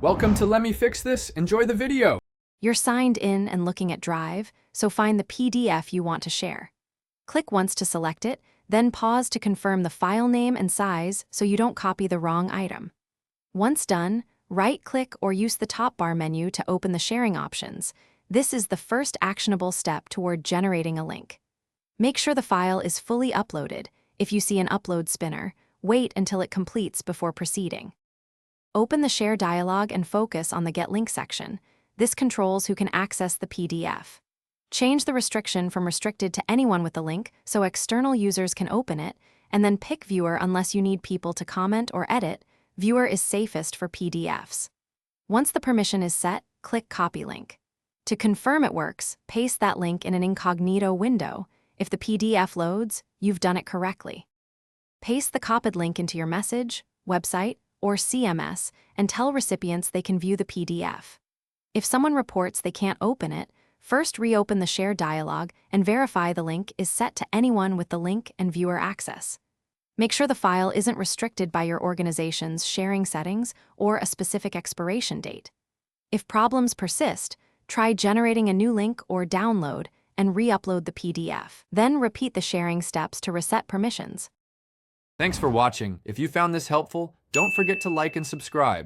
Welcome to Let Me Fix This. Enjoy the video. You're signed in and looking at Drive, so find the PDF you want to share. Click once to select it, then pause to confirm the file name and size so you don't copy the wrong item. Once done, right-click or use the top bar menu to open the sharing options. This is the first actionable step toward generating a link. Make sure the file is fully uploaded. If you see an upload spinner, wait until it completes before proceeding. Open the Share dialog and focus on the Get Link section. This controls who can access the PDF. Change the restriction from restricted to anyone with the link so external users can open it, and then pick Viewer unless you need people to comment or edit. Viewer is safest for PDFs. Once the permission is set, click Copy Link. To confirm it works, paste that link in an incognito window. If the PDF loads, you've done it correctly. Paste the copied link into your message, website, or CMS and tell recipients they can view the PDF. If someone reports they can't open it, first reopen the Share dialog and verify the link is set to anyone with the link and viewer access. Make sure the file isn't restricted by your organization's sharing settings or a specific expiration date. If problems persist, try generating a new link or download and re-upload the PDF. Then repeat the sharing steps to reset permissions. Thanks for watching. If you found this helpful, don't forget to like and subscribe.